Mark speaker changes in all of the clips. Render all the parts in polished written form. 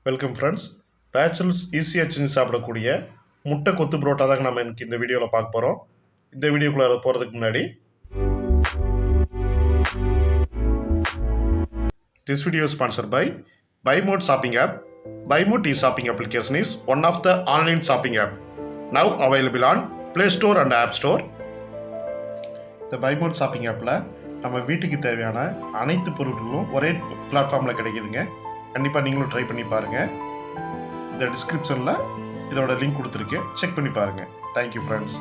Speaker 1: Welcome friends. Bachelors ஈஸியாக செஞ்சு சாப்பிடக்கூடிய முட்டை கொத்து புரோட்டா தாங்க நம்ம எனக்கு இந்த வீடியோவில் பார்க்க போகிறோம். இந்த வீடியோக்குள்ளே போகிறதுக்கு முன்னாடி this video is sponsored by BuyMode shopping app. BuyMode e-shopping application is one of the online shopping app now available on Play Store and App Store. இந்த BuyMode shopping appல நம்ம வீட்டுக்கு தேவையான அனைத்து பொருட்களும் ஒரே பிளாட்ஃபார்மில் கிடைக்குதுங்க. கண்டிப்பாக நீங்களும் ட்ரை பண்ணி பாருங்கள். இந்த டிஸ்கிரிப்ஷனில் இதோட லிங்க் கொடுத்துருக்கேன், செக் பண்ணி பாருங்கள். Thank you friends.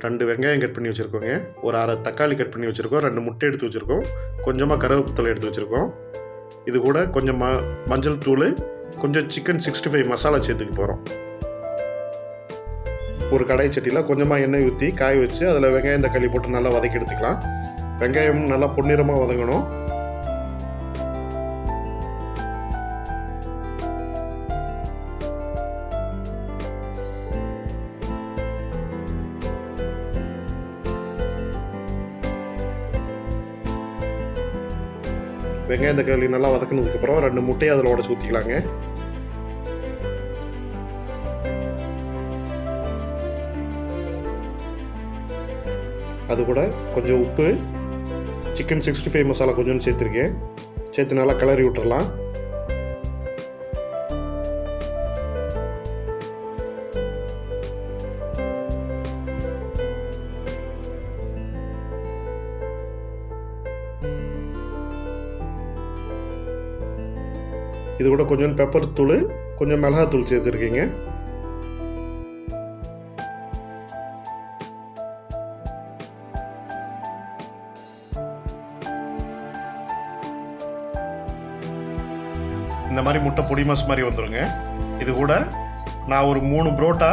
Speaker 1: 2 வெங்காயம் கட் பண்ணி வச்சுருக்கோங்க, ஒரு அரை தக்காளி கட் பண்ணி வச்சுருக்கோம், 2 முட்டை எடுத்து வச்சுருக்கோம், கொஞ்சமாக கருவேப்பிலை எடுத்து வச்சுருக்கோம். இது கூட கொஞ்சம் மஞ்சள் தூள், கொஞ்சம் சிக்கன் 65 மசாலா சேர்த்துக்க போகிறோம். ஒரு கடாய் சட்டியில் கொஞ்சமாக எண்ணெய் ஊற்றி காய வச்சு அதில் வெங்காயம் தக்காளி போட்டு நல்லா வதக்கி எடுத்துக்கலாம். வெங்காயம் நல்லா பொன்னிறமாக வதங்கணும். வெங்காயம் தக்காளி நல்லா வதக்கினதுக்கப்புறம் 2 முட்டையை அதில் உடச்சி ஊற்றிக்கலாங்க. அது கூட கொஞ்சம் உப்பு, சிக்கன் 65 மசாலா கொஞ்சம் சேர்த்துருக்கேன், சேர்த்து நல்லா கிளறி விட்டுறலாம். இது கூட கொஞ்சம் பெப்பர் தூள், கொஞ்சம் மிளகாத்தூள் சேர்த்துருக்கீங்க. இந்த மாதிரி முட்டை பொடி மாஸ் மாதிரி வந்துடுங்க. இது கூட நான் ஒரு 3 புரோட்டா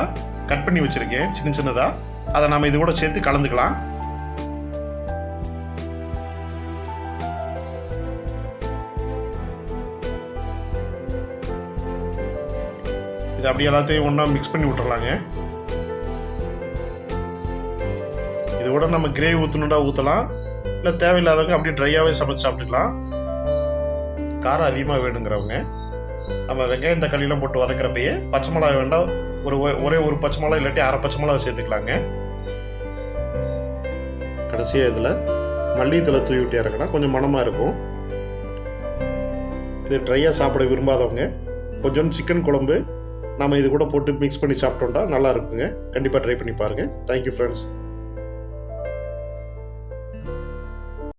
Speaker 1: கட் பண்ணி வச்சுருக்கேன் சின்ன சின்னதாக, அதை நம்ம இது கூட சேர்த்து கலந்துக்கலாம். இது அப்படி எல்லாத்தையும் ஒன்றா மிக்ஸ் பண்ணி விட்டுறலாங்க. இது கூட நம்ம கிரேவி ஊற்றணுண்டா ஊற்றலாம், இல்லை தேவையில்லாதவங்க அப்படியே ட்ரையாகவே சமைச்சு சாப்பிட்டுக்கலாம். காரம் அதிகமாக வேணுங்கிறவங்க நம்ம வெங்காயம் தக்காளிலாம் போட்டு வதக்கிறப்பயே பச்சை மிளகா வேண்டாம், ஒரே ஒரு பச்சை மிளகா இல்லாட்டி அரை பச்சை மிளகா சேர்த்துக்கலாங்க. கடைசியாக இதில் மல்லித்தலை தூவி விட்டு இறங்கினா கொஞ்சம் மணமாக இருக்கும். இது ட்ரையாக சாப்பிட விரும்பாதவங்க கொஞ்சம் சிக்கன் குழம்பு நம்ம இது கூட போட்டு மிக்ஸ் பண்ணி சாப்பிட்டோம்னா நல்லா இருக்குங்க. கண்டிப்பாக ட்ரை பண்ணி பாருங்கள். Thank you friends.